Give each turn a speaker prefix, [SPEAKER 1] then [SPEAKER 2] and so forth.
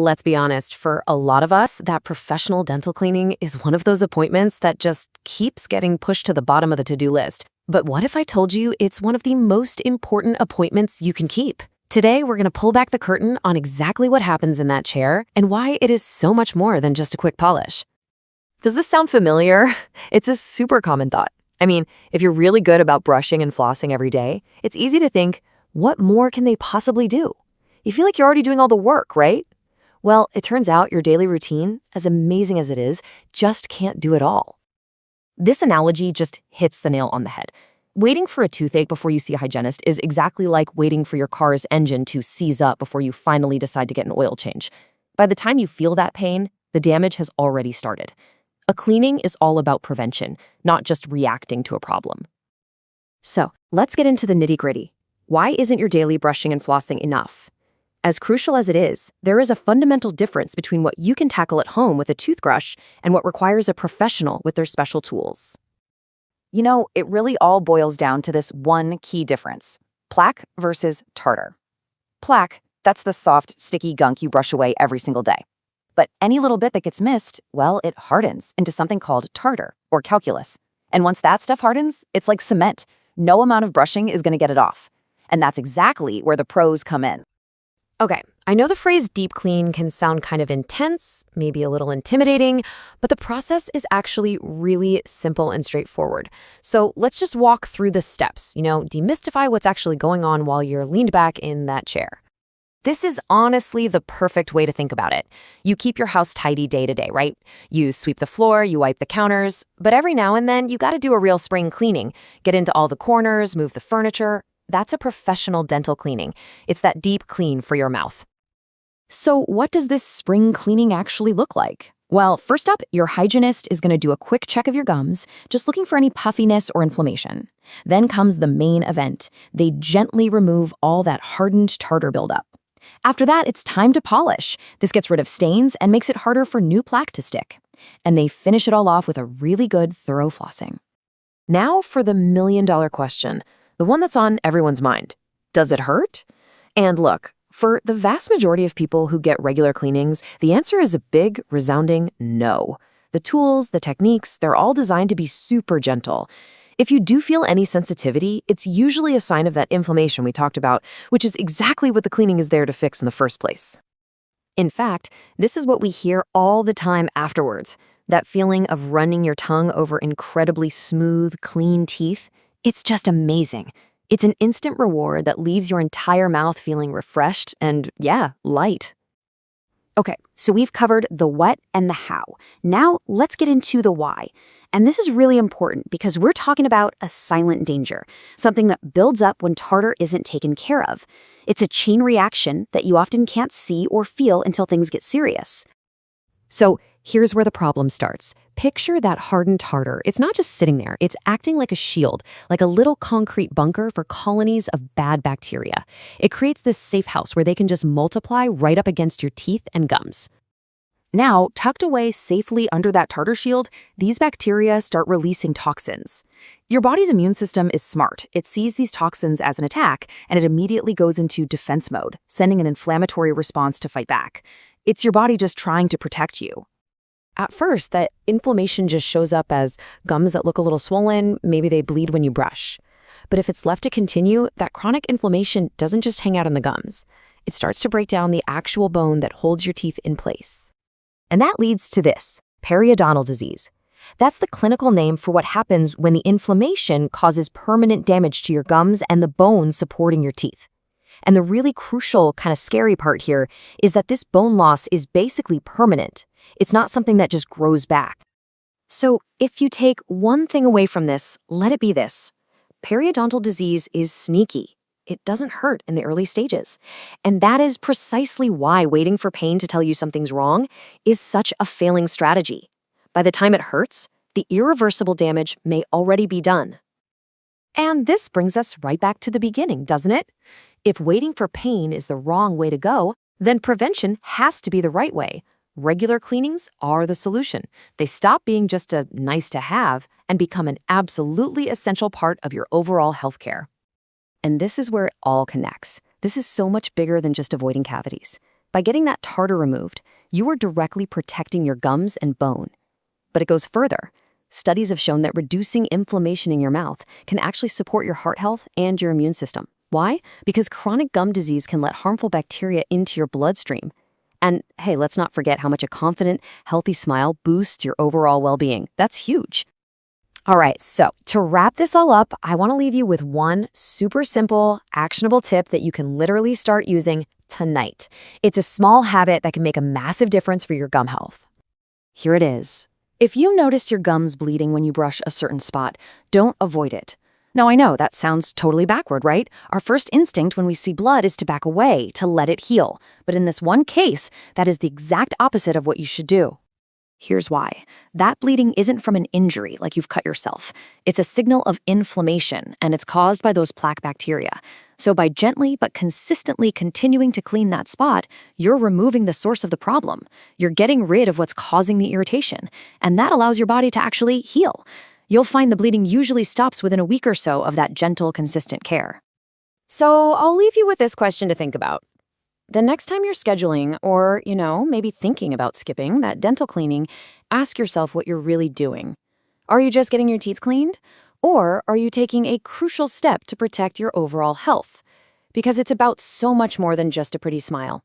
[SPEAKER 1] Let's be honest, for a lot of us, that professional dental cleaning is one of those appointments that just keeps getting pushed to the bottom of the to-do list. But what if I told you it's one of the most important appointments you can keep? Today, we're going to pull back the curtain on exactly what happens in that chair and why it is so much more than just a quick polish. Does this sound familiar? It's a super common thought. I mean, if you're really good about brushing and flossing every day, it's easy to think, what more can they possibly do? You feel like you're already doing all the work, right? Well, it turns out your daily routine, as amazing as it is, just can't do it all. This analogy just hits the nail on the head. Waiting for a toothache before you see a hygienist is exactly like waiting for your car's engine to seize up before you finally decide to get an oil change. By the time you feel that pain, the damage has already started. A cleaning is all about prevention, not just reacting to a problem. So, let's get into the nitty-gritty. Why isn't your daily brushing and flossing enough? As crucial as it is, there is a fundamental difference between what you can tackle at home with a toothbrush and what requires a professional with their special tools.
[SPEAKER 2] You know, it really all boils down to this one key difference: plaque versus tartar. Plaque, that's the soft, sticky gunk you brush away every single day. But any little bit that gets missed, well, it hardens into something called tartar, or calculus. And once that stuff hardens, it's like cement. No amount of brushing is going to get it off. And that's exactly where the pros come in.
[SPEAKER 1] Okay, I know the phrase deep clean can sound kind of intense, maybe a little intimidating, but the process is actually really simple and straightforward. So let's just walk through the steps, demystify what's actually going on while you're leaned back in that chair. This is honestly the perfect way to think about it. You keep your house tidy day to day, right? You sweep the floor, you wipe the counters, but every now and then you gotta do a real spring cleaning. Get into all the corners, move the furniture. That's a professional dental cleaning. It's that deep clean for your mouth. So what does this spring cleaning actually look like? Well, first up, your hygienist is gonna do a quick check of your gums, just looking for any puffiness or inflammation. Then comes the main event. They gently remove all that hardened tartar buildup. After that, it's time to polish. This gets rid of stains and makes it harder for new plaque to stick. And they finish it all off with a really good, thorough flossing. Now for the million-dollar question, the one that's on everyone's mind. Does it hurt? And look, for the vast majority of people who get regular cleanings, the answer is a big, resounding no. The tools, the techniques, they're all designed to be super gentle. If you do feel any sensitivity, it's usually a sign of that inflammation we talked about, which is exactly what the cleaning is there to fix in the first place. In fact, this is what we hear all the time afterwards. That feeling of running your tongue over incredibly smooth, clean teeth. It's just amazing. It's an instant reward that leaves your entire mouth feeling refreshed and, light. Okay, so we've covered the what and the how. Now let's get into the why. And this is really important because we're talking about a silent danger, something that builds up when tartar isn't taken care of. It's a chain reaction that you often can't see or feel until things get serious. So here's where the problem starts. Picture that hardened tartar. It's not just sitting there. It's acting like a shield, like a little concrete bunker for colonies of bad bacteria. It creates this safe house where they can just multiply right up against your teeth and gums. Now, tucked away safely under that tartar shield, these bacteria start releasing toxins. Your body's immune system is smart. It sees these toxins as an attack, and it immediately goes into defense mode, sending an inflammatory response to fight back. It's your body just trying to protect you. At first, that inflammation just shows up as gums that look a little swollen, maybe they bleed when you brush. But if it's left to continue, that chronic inflammation doesn't just hang out in the gums. It starts to break down the actual bone that holds your teeth in place. And that leads to this, periodontal disease. That's the clinical name for what happens when the inflammation causes permanent damage to your gums and the bone supporting your teeth. And the really crucial, kind of scary part here is that this bone loss is basically permanent. It's not something that just grows back. So if you take one thing away from this, let it be this. Periodontal disease is sneaky. It doesn't hurt in the early stages. And that is precisely why waiting for pain to tell you something's wrong is such a failing strategy. By the time it hurts, the irreversible damage may already be done. And this brings us right back to the beginning, doesn't it? If waiting for pain is the wrong way to go, then prevention has to be the right way. Regular cleanings are the solution. They stop being just a nice to have and become an absolutely essential part of your overall healthcare. And this is where it all connects. This is so much bigger than just avoiding cavities.
[SPEAKER 2] By getting that tartar removed, you are directly protecting your gums and bone. But it goes further. Studies have shown that reducing inflammation in your mouth can actually support your heart health and your immune system. Why? Because chronic gum disease can let harmful bacteria into your bloodstream. And hey, let's not forget how much a confident, healthy smile boosts your overall well-being. That's huge.
[SPEAKER 1] All right, so to wrap this all up, I want to leave you with one super simple, actionable tip that you can literally start using tonight. It's a small habit that can make a massive difference for your gum health.
[SPEAKER 2] Here it is. If you notice your gums bleeding when you brush a certain spot, don't avoid it. Now, I know that sounds totally backward, right? Our first instinct when we see blood is to back away, to let it heal. But in this one case, that is the exact opposite of what you should do. Here's why. That bleeding isn't from an injury, like you've cut yourself. It's a signal of inflammation, and it's caused by those plaque bacteria. So by gently but consistently continuing to clean that spot, you're removing the source of the problem. You're getting rid of what's causing the irritation, and that allows your body to actually heal. You'll find the bleeding usually stops within a week or so of that gentle, consistent care.
[SPEAKER 1] So I'll leave you with this question to think about. The next time you're scheduling or, maybe thinking about skipping that dental cleaning, ask yourself what you're really doing. Are you just getting your teeth cleaned? Or are you taking a crucial step to protect your overall health? Because it's about so much more than just a pretty smile.